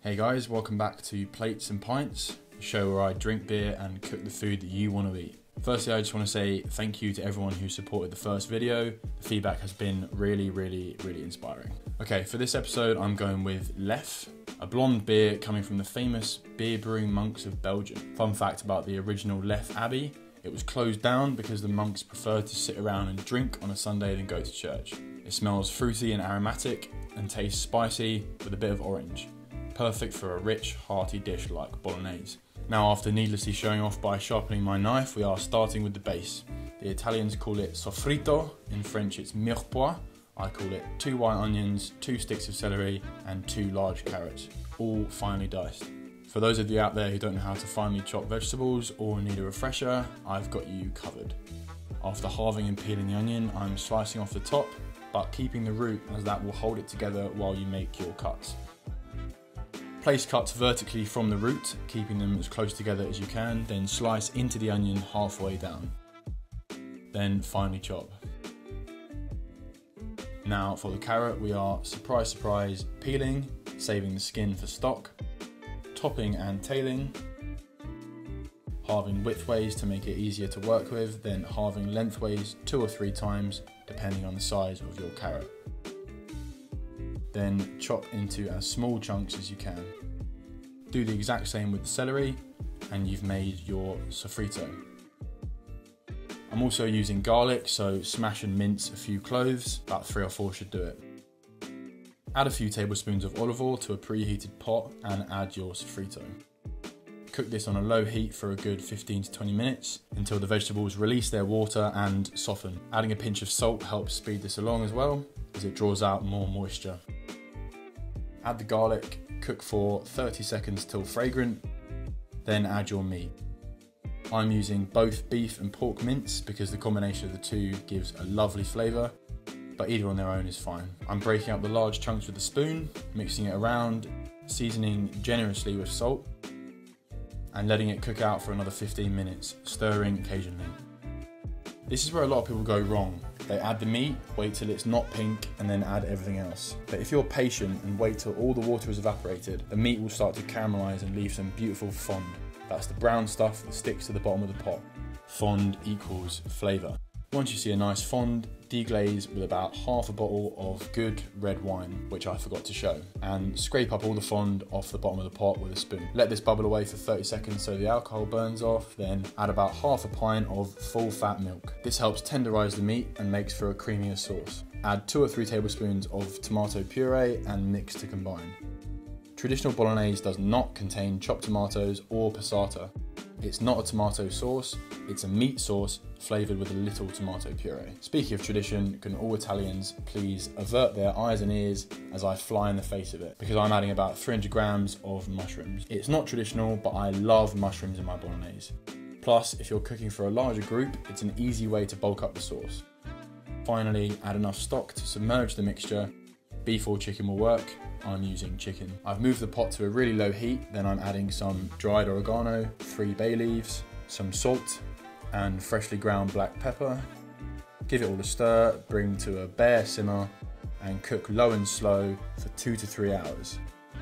Hey guys, welcome back to Plates and Pints, the show where I drink beer and cook the food that you want to eat. Firstly, I just want to say thank you to everyone who supported the first video. The feedback has been really inspiring. Okay, for this episode, I'm going with Leffe, a blonde beer coming from the famous beer brewing monks of Belgium. Fun fact about the original Leffe Abbey, it was closed down because the monks preferred to sit around and drink on a Sunday than go to church. It smells fruity and aromatic and tastes spicy with a bit of orange. Perfect for a rich, hearty dish like Bolognese. Now, after needlessly showing off by sharpening my knife, we are starting with the base. The Italians call it soffritto, in French it's mirepoix. I call it 2 white onions, 2 sticks of celery and 2 large carrots, all finely diced. For those of you out there who don't know how to finely chop vegetables or need a refresher, I've got you covered. After halving and peeling the onion, I'm slicing off the top, but keeping the root as that will hold it together while you make your cuts. Place cuts vertically from the root, keeping them as close together as you can, then slice into the onion halfway down. Then finely chop. Now for the carrot, we are, surprise surprise, peeling, saving the skin for stock, topping and tailing, halving widthways to make it easier to work with, then halving lengthways 2 or 3 times depending on the size of your carrot. Then chop into as small chunks as you can. Do the exact same with the celery and you've made your soffritto. I'm also using garlic, so smash and mince a few cloves, about 3 or 4 should do it. Add a few tablespoons of olive oil to a preheated pot and add your soffritto. Cook this on a low heat for a good 15 to 20 minutes until the vegetables release their water and soften. Adding a pinch of salt helps speed this along as well, as it draws out more moisture. Add the garlic, cook for 30 seconds till fragrant, then add your meat. I'm using both beef and pork mince because the combination of the two gives a lovely flavour, but either on their own is fine. I'm breaking up the large chunks with a spoon, mixing it around, seasoning generously with salt, and letting it cook out for another 15 minutes, stirring occasionally. This is where a lot of people go wrong. They add the meat, wait till it's not pink, and then add everything else. But if you're patient and wait till all the water is evaporated, the meat will start to caramelise and leave some beautiful fond. That's the brown stuff that sticks to the bottom of the pot. Fond equals flavour. Once you see a nice fond, deglaze with about half a bottle of good red wine, which I forgot to show, and scrape up all the fond off the bottom of the pot with a spoon. Let this bubble away for 30 seconds so the alcohol burns off, then add about half a pint of full fat milk. This helps tenderise the meat and makes for a creamier sauce. Add 2 or 3 tablespoons of tomato puree and mix to combine. Traditional Bolognese does not contain chopped tomatoes or passata. It's not a tomato sauce, it's a meat sauce flavoured with a little tomato puree. Speaking of tradition, can all Italians please avert their eyes and ears as I fly in the face of it, because I'm adding about 300 grams of mushrooms. It's not traditional, but I love mushrooms in my Bolognese. Plus, if you're cooking for a larger group, it's an easy way to bulk up the sauce. Finally, add enough stock to submerge the mixture. Beef or chicken will work. I'm using chicken. I've moved the pot to a really low heat, then I'm adding some dried oregano, 3 bay leaves, some salt, and freshly ground black pepper. Give it all a stir, bring to a bare simmer, and cook low and slow for 2 to 3 hours.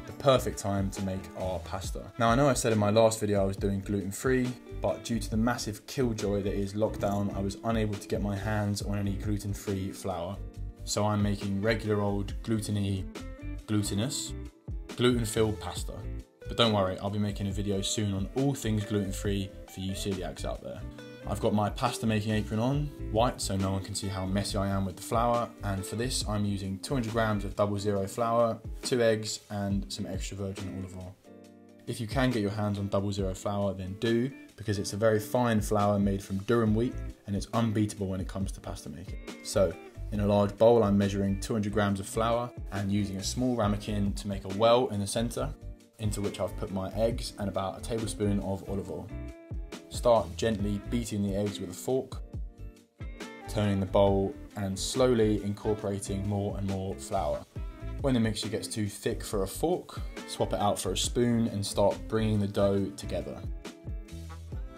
The perfect time to make our pasta. Now, I know I said in my last video I was doing gluten-free, but due to the massive killjoy that is lockdown, I was unable to get my hands on any gluten-free flour. So I'm making regular old glutinous, gluten-filled pasta. But don't worry, I'll be making a video soon on all things gluten-free for you celiacs out there. I've got my pasta making apron on, white, so no one can see how messy I am with the flour, and for this I'm using 200 grams of 00 flour, 2 eggs and some extra virgin olive oil. If you can get your hands on 00 flour, then do, because it's a very fine flour made from durum wheat and it's unbeatable when it comes to pasta making. So, in a large bowl, I'm measuring 200 grams of flour and using a small ramekin to make a well in the centre, into which I've put my eggs and about a tablespoon of olive oil. Start gently beating the eggs with a fork, turning the bowl and slowly incorporating more and more flour. When the mixture gets too thick for a fork, swap it out for a spoon and start bringing the dough together.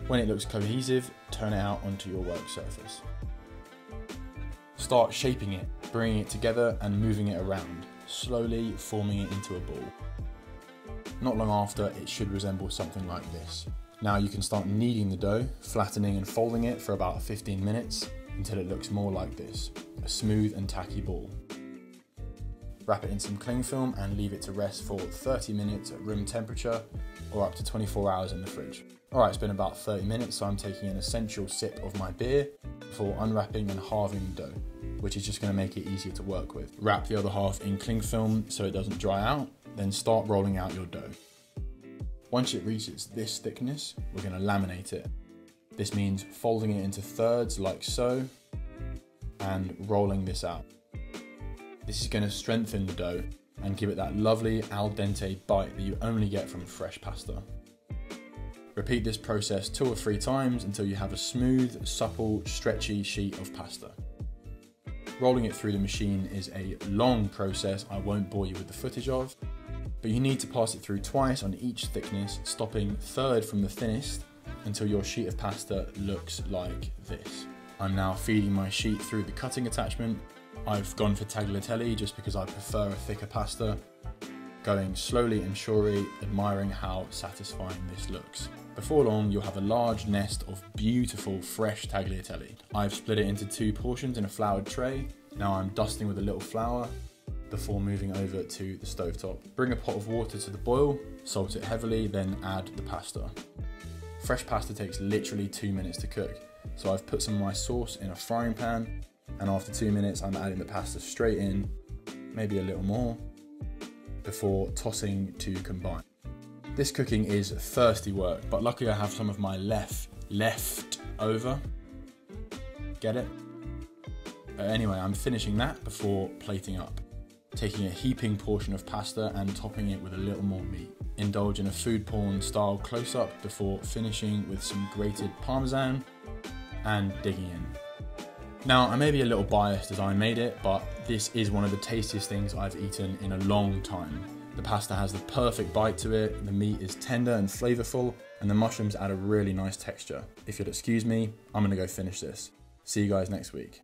When it looks cohesive, turn it out onto your work surface. Start shaping it, bringing it together and moving it around, slowly forming it into a ball. Not long after, it should resemble something like this. Now you can start kneading the dough, flattening and folding it for about 15 minutes until it looks more like this, a smooth and tacky ball. Wrap it in some cling film and leave it to rest for 30 minutes at room temperature or up to 24 hours in the fridge. Alright, it's been about 30 minutes, so I'm taking an essential sip of my beer before unwrapping and halving the dough, which is just going to make it easier to work with. Wrap the other half in cling film so it doesn't dry out, then start rolling out your dough. Once it reaches this thickness, we're going to laminate it. This means folding it into thirds like so and rolling this out. This is going to strengthen the dough and give it that lovely al dente bite that you only get from fresh pasta. Repeat this process 2 or 3 times until you have a smooth, supple, stretchy sheet of pasta. Rolling it through the machine is a long process I won't bore you with the footage of, but you need to pass it through twice on each thickness, stopping third from the thinnest until your sheet of pasta looks like this. I'm now feeding my sheet through the cutting attachment. I've gone for tagliatelle just because I prefer a thicker pasta. Going slowly and surely, admiring how satisfying this looks. Before long, you'll have a large nest of beautiful fresh tagliatelle. I've split it into 2 portions in a floured tray. Now I'm dusting with a little flour before moving over to the stovetop. Bring a pot of water to the boil, salt it heavily, then add the pasta. Fresh pasta takes literally 2 minutes to cook, so I've put some of my sauce in a frying pan, and after 2 minutes I'm adding the pasta straight in, maybe a little more, before tossing to combine. This cooking is thirsty work, but luckily I have some of my left over. Get it? Anyway, I'm finishing that before plating up, taking a heaping portion of pasta and topping it with a little more meat. Indulge in a food porn style close-up before finishing with some grated parmesan and digging in. Now, I may be a little biased as I made it, but this is one of the tastiest things I've eaten in a long time. The pasta has the perfect bite to it, the meat is tender and flavourful, and the mushrooms add a really nice texture. If you'll excuse me, I'm gonna go finish this. See you guys next week.